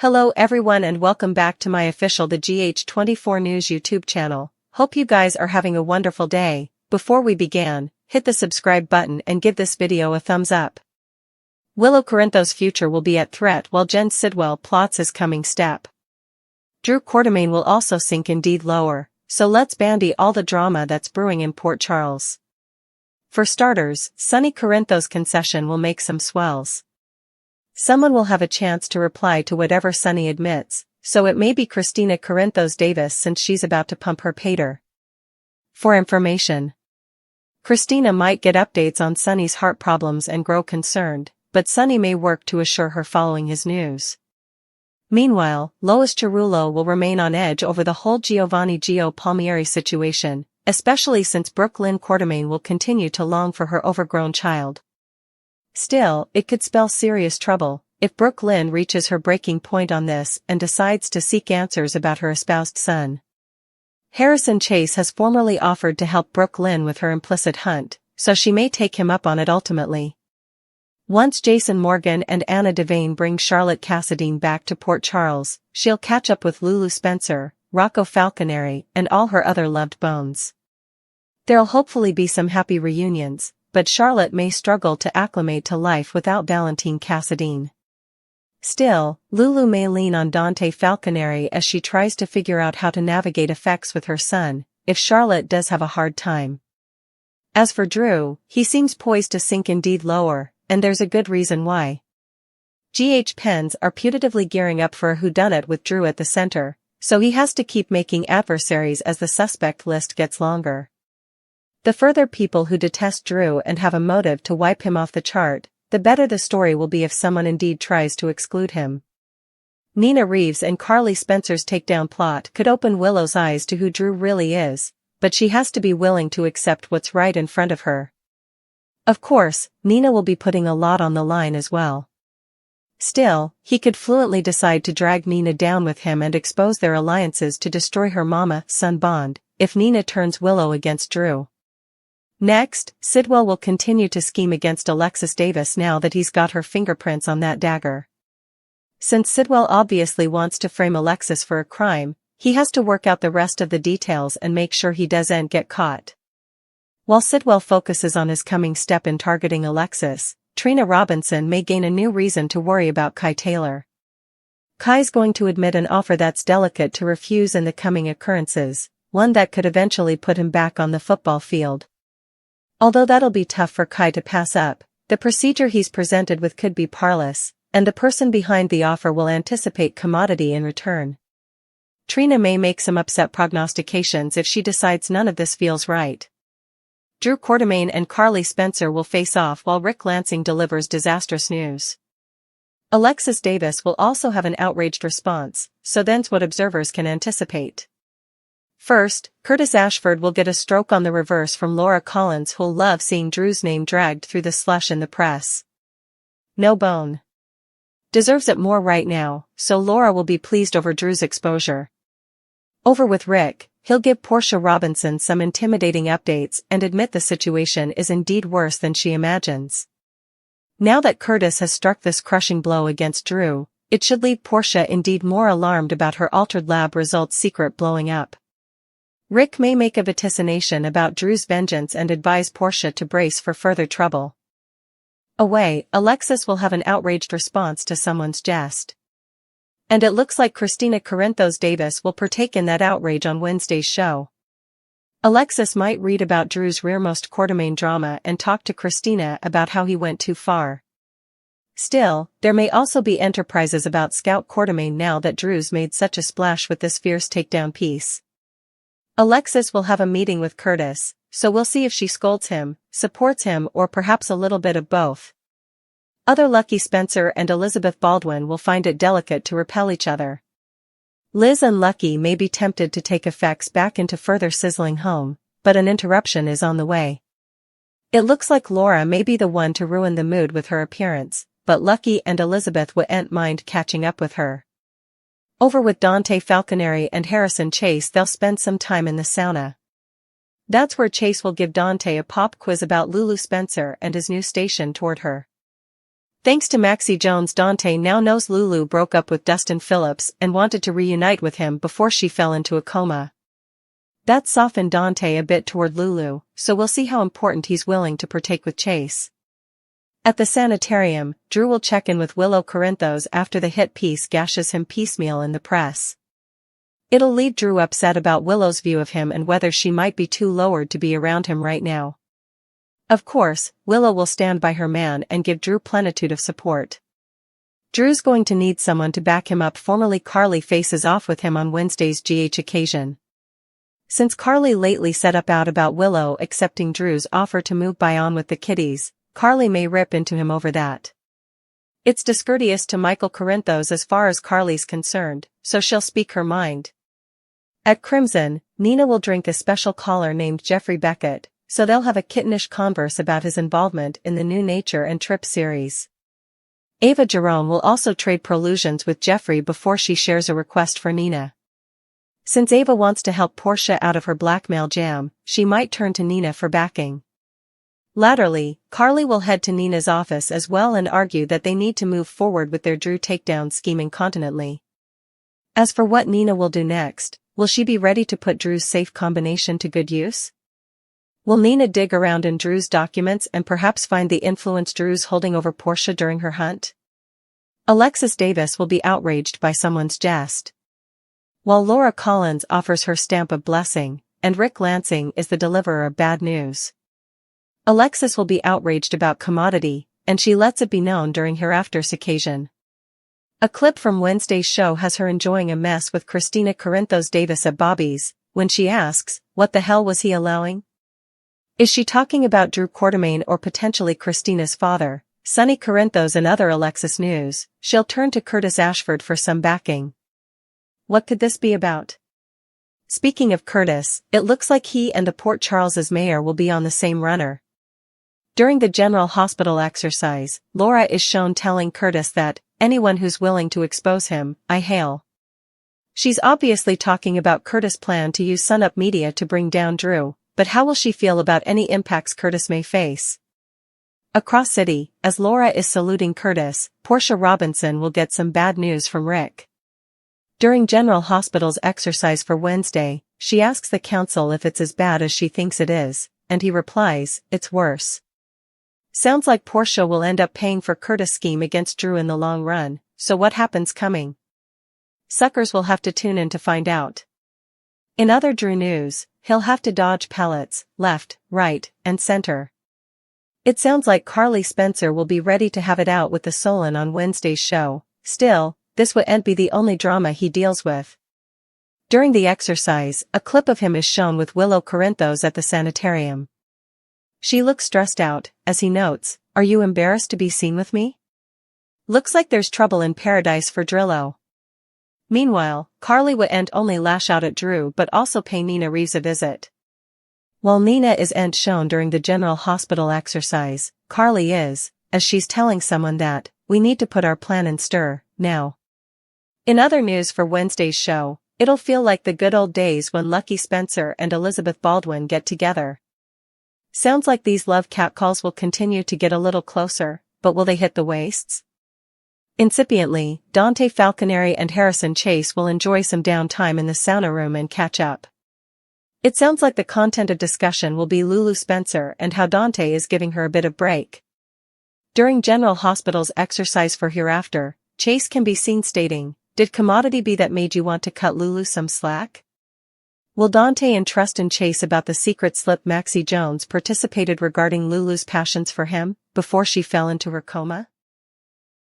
Hello everyone and welcome back to my official The GH24 News YouTube channel. Hope you guys are having a wonderful day. Before we begin, hit the subscribe button and give this video a thumbs up. Willow Corinthos' future will be at threat while Jen Sidwell plots his coming step. Drew Quartermaine will also sink indeed lower, so let's bandy all the drama that's brewing in Port Charles. For starters, Sunny Corinthos' concession will make some swells. Someone will have a chance to reply to whatever Sunny admits, so it may be Christina Corinthos Davis since she's about to pump her pater. For information, Christina might get updates on Sunny's heart problems and grow concerned, but Sunny may work to assure her following his news. Meanwhile, Lois Cerullo will remain on edge over the whole Giovanni Gio Palmieri situation, especially since Brooklyn Quartermaine will continue to long for her overgrown child. Still, it could spell serious trouble if Brooklyn reaches her breaking point on this and decides to seek answers about her espoused son. Harrison Chase has formally offered to help Brooklyn with her implicit hunt, so she may take him up on it ultimately. Once Jason Morgan and Anna Devane bring Charlotte Cassadine back to Port Charles, she'll catch up with Lulu Spencer, Rocco Falconeri, and all her other loved bones. There'll hopefully be some happy reunions, but Charlotte may struggle to acclimate to life without Valentine Cassadine. Still, Lulu may lean on Dante Falconeri as she tries to figure out how to navigate effects with her son, if Charlotte does have a hard time. As for Drew, he seems poised to sink indeed lower, and there's a good reason why. GH Pens are putatively gearing up for a whodunit with Drew at the center, so he has to keep making adversaries as the suspect list gets longer. The further people who detest Drew and have a motive to wipe him off the chart, the better the story will be if someone indeed tries to exclude him. Nina Reeves and Carly Spencer's takedown plot could open Willow's eyes to who Drew really is, but she has to be willing to accept what's right in front of her. Of course, Nina will be putting a lot on the line as well. Still, he could fluently decide to drag Nina down with him and expose their alliances to destroy her mama-son bond, if Nina turns Willow against Drew. Next, Sidwell will continue to scheme against Alexis Davis now that he's got her fingerprints on that dagger. Since Sidwell obviously wants to frame Alexis for a crime, he has to work out the rest of the details and make sure he doesn't get caught. While Sidwell focuses on his coming step in targeting Alexis, Trina Robinson may gain a new reason to worry about Kai Taylor. Kai's going to admit an offer that's delicate to refuse in the coming occurrences, one that could eventually put him back on the football field. Although that'll be tough for Kai to pass up, the procedure he's presented with could be parlous, and the person behind the offer will anticipate commodity in return. Trina may make some upset prognostications if she decides none of this feels right. Drew Quartermaine and Carly Spencer will face off while Rick Lansing delivers disastrous news. Alexis Davis will also have an outraged response, so then's what observers can anticipate. First, Curtis Ashford will get a stroke on the reverse from Laura Collins, who'll love seeing Drew's name dragged through the slush in the press. No bone deserves it more right now, so Laura will be pleased over Drew's exposure. Over with Rick, he'll give Portia Robinson some intimidating updates and admit the situation is indeed worse than she imagines. Now that Curtis has struck this crushing blow against Drew, it should leave Portia indeed more alarmed about her altered lab results secret blowing up. Rick may make a vaticination about Drew's vengeance and advise Portia to brace for further trouble. Away, Alexis will have an outraged response to someone's jest. And it looks like Christina Corinthos Davis will partake in that outrage on Wednesday's show. Alexis might read about Drew's rearmost Quartermaine drama and talk to Christina about how he went too far. Still, there may also be enterprises about Scout Quartermaine now that Drew's made such a splash with this fierce takedown piece. Alexis will have a meeting with Curtis, so we'll see if she scolds him, supports him, or perhaps a little bit of both. Other Lucky Spencer and Elizabeth Baldwin will find it delicate to repel each other. Liz and Lucky may be tempted to take effects back into further sizzling home, but an interruption is on the way. It looks like Laura may be the one to ruin the mood with her appearance, but Lucky and Elizabeth wouldn't mind catching up with her. Over with Dante Falconeri and Harrison Chase, they'll spend some time in the sauna. That's where Chase will give Dante a pop quiz about Lulu Spencer and his new station toward her. Thanks to Maxie Jones, Dante now knows Lulu broke up with Dustin Phillips and wanted to reunite with him before she fell into a coma. That softened Dante a bit toward Lulu, so we'll see how important he's willing to partake with Chase. At the sanitarium, Drew will check in with Willow Corinthos after the hit piece gashes him piecemeal in the press. It'll leave Drew upset about Willow's view of him and whether she might be too lowered to be around him right now. Of course, Willow will stand by her man and give Drew plenitude of support. Drew's going to need someone to back him up. Formerly Carly faces off with him on Wednesday's GH occasion. Since Carly lately set up out about Willow accepting Drew's offer to move by on with the kiddies, Carly may rip into him over that. It's discourteous to Michael Corinthos as far as Carly's concerned, so she'll speak her mind. At Crimson, Nina will drink a special caller named Jeffrey Beckett, so they'll have a kittenish converse about his involvement in the new Nature and Trip series. Ava Jerome will also trade prolusions with Jeffrey before she shares a request for Nina. Since Ava wants to help Portia out of her blackmail jam, she might turn to Nina for backing. Latterly, Carly will head to Nina's office as well and argue that they need to move forward with their Drew takedown scheme incontinently. As for what Nina will do next, will she be ready to put Drew's safe combination to good use? Will Nina dig around in Drew's documents and perhaps find the influence Drew's holding over Portia during her hunt? Alexis Davis will be outraged by someone's jest, while Laura Collins offers her stamp of blessing, and Rick Lansing is the deliverer of bad news. Alexis will be outraged about commodity, and she lets it be known during Hereafter's occasion. A clip from Wednesday's show has her enjoying a mess with Christina Corinthos Davis at Bobby's, when she asks, "What the hell was he allowing?" Is she talking about Drew Quartermaine or potentially Christina's father, Sonny Corinthos? And other Alexis news, she'll turn to Curtis Ashford for some backing. What could this be about? Speaking of Curtis, it looks like he and the Port Charles's mayor will be on the same runner. During the General Hospital exercise, Laura is shown telling Curtis that, "Anyone who's willing to expose him, I hail." She's obviously talking about Curtis' plan to use Sunup Media to bring down Drew, but how will she feel about any impacts Curtis may face? Across city, as Laura is saluting Curtis, Portia Robinson will get some bad news from Rick. During General Hospital's exercise for Wednesday, she asks the council if it's as bad as she thinks it is, and he replies, "It's worse." Sounds like Portia will end up paying for Curtis' scheme against Drew in the long run, so what happens coming? Suckers will have to tune in to find out. In other Drew news, he'll have to dodge pellets, left, right, and center. It sounds like Carly Spencer will be ready to have it out with the Solon on Wednesday's show. Still, this wouldn't be the only drama he deals with. During the exercise, a clip of him is shown with Willow Corinthos at the sanitarium. She looks stressed out, as he notes, "Are you embarrassed to be seen with me? Looks like there's trouble in paradise for Drillo." Meanwhile, Carly wouldn't only lash out at Drew but also pay Nina Reeves a visit. While Nina isn't shown during the General Hospital exercise, Carly is, as she's telling someone that, "We need to put our plan in stir, now." In other news for Wednesday's show, it'll feel like the good old days when Lucky Spencer and Elizabeth Baldwin get together. Sounds like these love catcalls will continue to get a little closer, but will they hit the waists? Incipiently, Dante Falconeri and Harrison Chase will enjoy some downtime in the sauna room and catch up. It sounds like the content of discussion will be Lulu Spencer and how Dante is giving her a bit of break. During General Hospital's exercise for Hereafter, Chase can be seen stating, "Did commodity be that made you want to cut Lulu some slack?" Will Dante entrust in Chase about the secret slip Maxie Jones participated regarding Lulu's passions for him, before she fell into her coma?